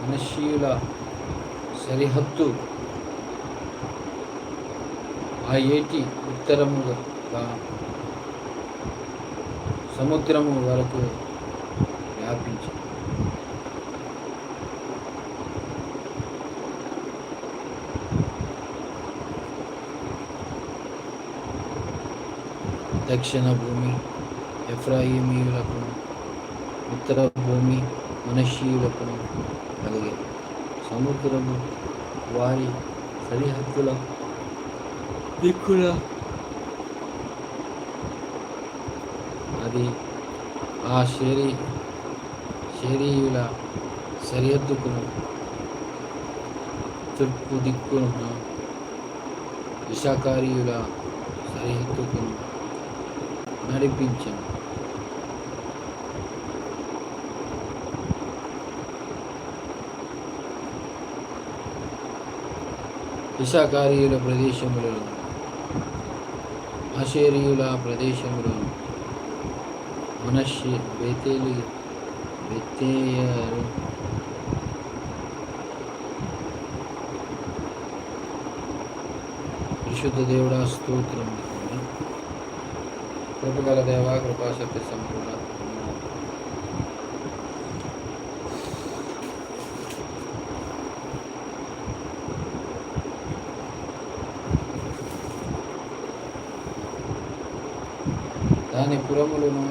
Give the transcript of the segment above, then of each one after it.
మనష్షీయుల సరిహద్దు ఆ ఏటి ఉత్తరముగా సముద్రము వరకు వ్యాపించి దక్షిణ భూమి ఎఫ్రాయిమీయులకు, ఉత్తర భూమి మనష్షీయులకు కలిగే. సముద్రము వారి సరిహద్దుల దిక్కుల అది ఆ షేరీయుల సరిహద్దుకును తూర్పు దిక్కున ఇషాకారీయుల సరిహద్దుకును నడిపించాను. ఇషాకారీయుల ప్రదేశములలో, ఆషేరీయుల ప్రదేశములలో మనష్షే, బేతేలు, బెత్తేయరు, పరిశుద్ధ దేవుడా స్తోత్రం. కృపగల దేవా, కృపాశక్తి సంపూర్ణ దాని పురములను,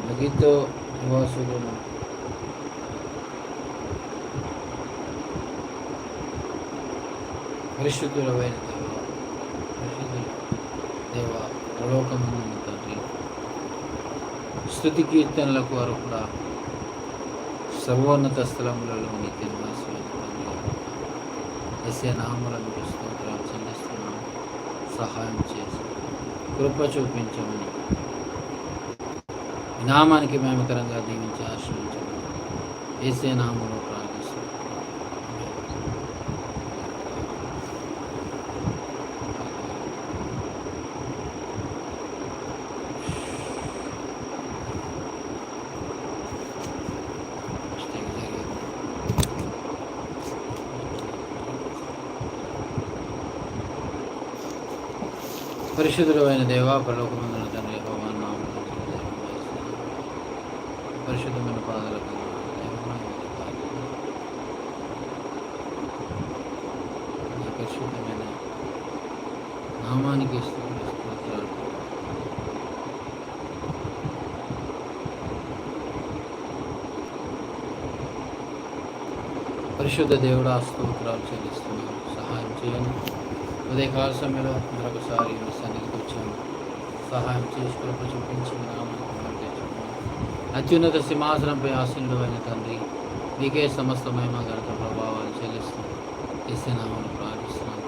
మగిద్దో నివాసులను, పరిశుద్ధులైన దేవ, పరలోకమందున్న తండ్రి, స్తుతి కీర్తనలకు అర్హుడా, సర్వోన్నత స్థలములలో నిత్య నివాసమైన యేసయ్య నామములకు స్తోత్రాలు చెల్లిస్తున్నాము. సహాయం చేసి కృప చూపించమని, నామానికి మేమకరంగా దీవించి ఆశ్రయించమని యేసయ్య నామములో ప్రార్థిస్తున్నాము. పరిశుద్ధుడైన దేవా, పరలోకమందున తండ్రి యెహోవా నామములో పరిశుద్ధమైన పాదాలకు పరిశుద్ధమైన నామానికి స్తోత్రాలు. పరిశుద్ధ దేవుడా స్తోత్రాలు చెల్లిస్తున్నాను. సహాయం చేయండి. ఉదయకాల సమయంలో మరొకసారి మీ సన్నిధికి వచ్చాను. సహాయం చేసి కృప చూపించి అత్యున్నత సింహాసనంపై ఆసీనుడైన తండ్రి, నీకే సమస్త మహిమ ఘనత ప్రభావాలు చెల్లిస్తూ యేసు నామములో ప్రార్థిస్తున్నాను.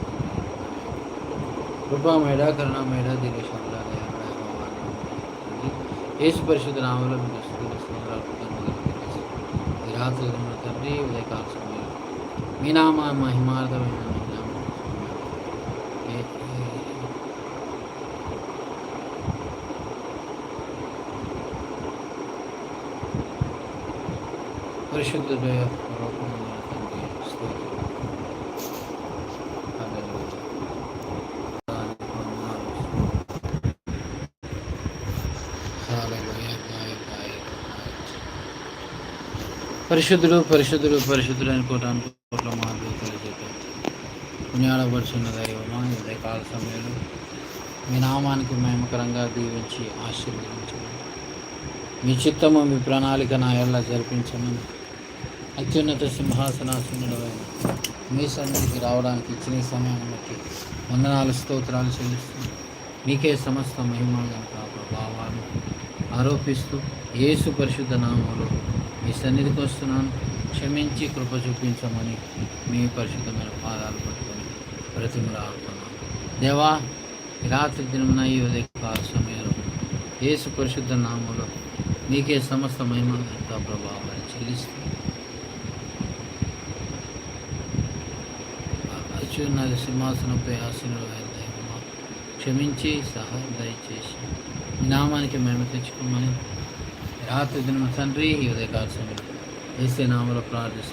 కృపా మేడ, కరుణ మేడ, దీర్ఘశాంతుల యేసు పరిశుద్ధ నామములో మీకు స్తుతిస్తున్నాను. ఈ రాత్రి తండ్రి, ఉదయకాల సమయంలో మీ నామ మహిమార్థమైన పరిశుద్ధ పరిశుద్ధుడు పరిశుద్ధుడు పరిశుద్ధుడు అనుకోవడానికి కోట్ల మార్గాలు చెప్పారు. పుణ్యాడబడుచున్న దైవమా, ఉదయకాల సమయంలో మీ నామానికి మహిమకరంగా దీవించి ఆశీర్వదించండి. మీ చిత్తము, మీ ప్రణాళిక నా ఎల్ల జరిపించమని అత్యున్నత సింహాసనాసనుడైన మీ సన్నిధికి రావడానికి ఇచ్చిన సమయాన్ని బట్టి వందనాలు, స్తోత్రాలు చెల్లిస్తూ మీకే సమస్త మహిమ ప్రభావాలు ఆరోపిస్తూ యేసు పరిశుద్ధ నామములో మీ సన్నిధికి వస్తున్నాను. క్షమించి కృప చూపించమని మీ పరిశుద్ధమైన పాదాలు పట్టుకొని బ్రతిమలాడుతున్నాను. దేవా, ఈ రాత్రి దినమున ఈ ఉదయకాల సమయంలో యేసు పరిశుద్ధ నామములో మీకే సమస్త మహిమ ప్రభావాలు చెల్లిస్తూ అత్యున్నత సింహాసనంపై ఆసీనుడైన దైవమా, క్షమించి సహాయం దయచేసి మీ నామానికి మేము తెచ్చుకోమని రాత్రి దిన తండ్రి ఈ ఉదయకాల సమయంలో యేసు నామములో ప్రార్థిస్తున్నాను.